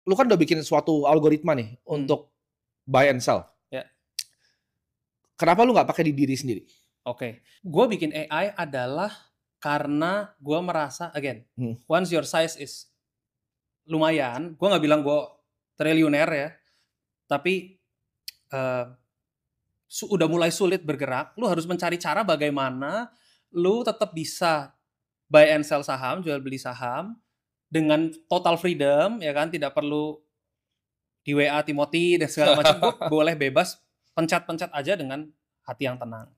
lu kan udah bikin suatu algoritma nih untuk buy and sell. Ya. Kenapa lu nggak pakai di diri sendiri? Oke. Gue bikin AI adalah karena gue merasa, again, once your size is lumayan, gue nggak bilang gue triliuner ya, tapi udah mulai sulit bergerak, lu harus mencari cara bagaimana lu tetap bisa buy and sell saham, jual beli saham, dengan total freedom, ya kan, tidak perlu di WA Timothy dan segala macam, gue boleh bebas pencet-pencet aja dengan hati yang tenang.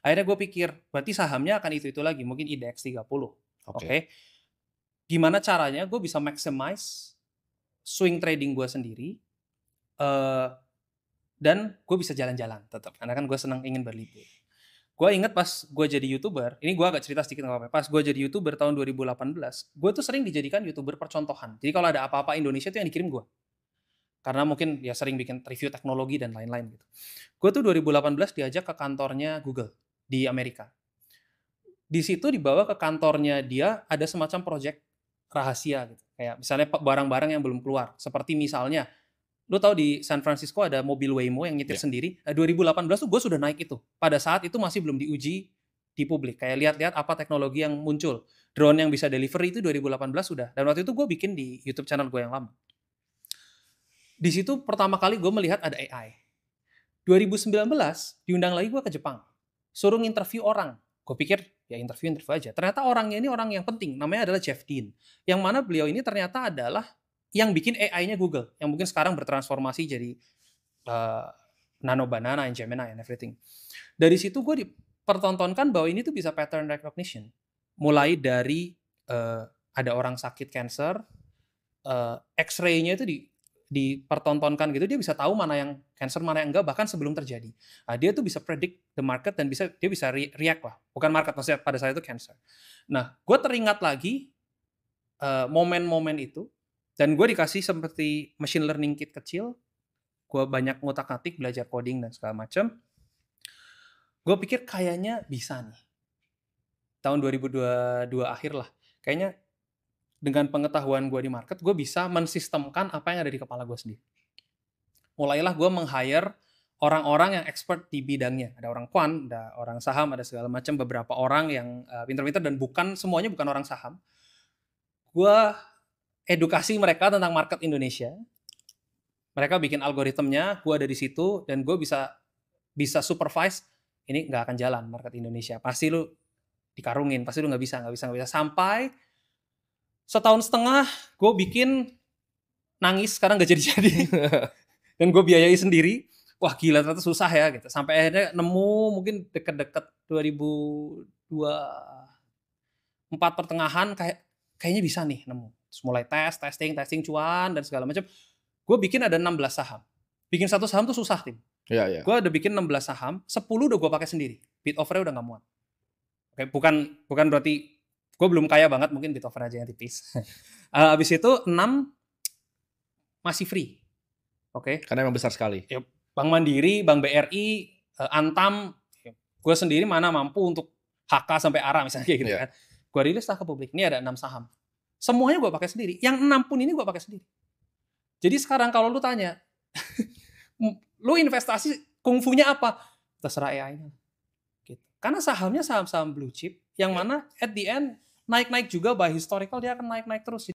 Akhirnya gue pikir, berarti sahamnya akan itu lagi, mungkin IDX 30. Oke. Gimana caranya gue bisa maximize swing trading gue sendiri, dan gue bisa jalan-jalan tetap, karena kan gue senang ingin berlibur. Gue inget pas gue jadi YouTuber, ini gue agak cerita sedikit nggak apa-apa. Pas gue jadi YouTuber tahun 2018, gue tuh sering dijadikan YouTuber percontohan. Jadi kalau ada apa-apa Indonesia tuh yang dikirim gue. Karena mungkin ya sering bikin review teknologi dan lain-lain gitu. Gue tuh 2018 diajak ke kantornya Google di Amerika. Di situ dibawa ke kantornya dia ada semacam project rahasia gitu. Kayak misalnya barang-barang yang belum keluar. Seperti misalnya, lu tahu di San Francisco ada mobil Waymo yang nyetir sendiri. 2018 tuh gue sudah naik itu. Pada saat itu masih belum diuji di publik. Kayak lihat-lihat apa teknologi yang muncul. Drone yang bisa delivery itu 2018 sudah. Dan waktu itu gue bikin di YouTube channel gue yang lama. Di situ pertama kali gue melihat ada AI. 2019 diundang lagi gue ke Jepang. Suruh interview orang. Gue pikir ya interview aja. Ternyata orangnya ini orang yang penting. Namanya adalah Jeff Dean. Yang mana beliau ini ternyata adalah yang bikin AI-nya Google. Yang mungkin sekarang bertransformasi jadi Nano Banana, and Gemini, and everything. Dari situ gue dipertontonkan bahwa ini tuh bisa pattern recognition. Mulai dari ada orang sakit cancer, X-ray-nya itu dipertontonkan gitu, dia bisa tahu mana yang cancer, mana yang enggak, bahkan sebelum terjadi. Nah, dia tuh bisa predict the market dan dia bisa react lah. Bukan market, maksudnya pada saat itu cancer. Nah, gue teringat lagi momen-momen itu, dan gue dikasih seperti machine learning kit kecil, gue banyak ngutak-ngatik, belajar coding dan segala macam. Gue pikir kayaknya bisa nih. Tahun 2022 akhir lah. Kayaknya dengan pengetahuan gue di market, gue bisa mensistemkan apa yang ada di kepala gue sendiri. Mulailah gue meng-hire orang-orang yang expert di bidangnya. Ada orang quant, ada orang saham, ada segala macam, beberapa orang yang pinter-pinter, dan semuanya bukan orang saham. Gue edukasi mereka tentang market Indonesia. Mereka bikin algoritmnya, gue ada di situ, dan gue bisa supervise, ini nggak akan jalan market Indonesia. Pasti lu dikarungin, pasti lu nggak bisa. Sampai setahun setengah gue bikin nangis, sekarang gak jadi-jadi. Dan gue biayai sendiri. Wah gila, ternyata susah ya gitu. Sampai akhirnya nemu mungkin deket-deket 2024 pertengahan, kayaknya bisa nih nemu. Terus mulai testing cuan dan segala macam. Gue bikin ada 16 saham. Bikin satu saham tuh susah, Tim. Iya. Gue udah bikin 16 saham, 10 udah gue pakai sendiri. Bid offer-nya udah gak muat. Oke, bukan berarti gue belum kaya banget, mungkin bid offer aja yang tipis. Abis itu 6 masih free. Oke. Karena emang besar sekali. Ya, Bank Mandiri, Bank BRI, Antam, gue sendiri mana mampu untuk HK sampai ARA misalnya kayak gitu kan. Gue rilis lah ke publik. Ini ada 6 saham. Semuanya gue pakai sendiri. Yang 6 pun ini gue pakai sendiri. Jadi sekarang kalau lu tanya, lu investasi kungfunya apa? Terserah AI-nya. Gitu. Karena sahamnya saham-saham blue chip, yang mana at the end naik-naik juga by historical, dia akan naik-naik terus.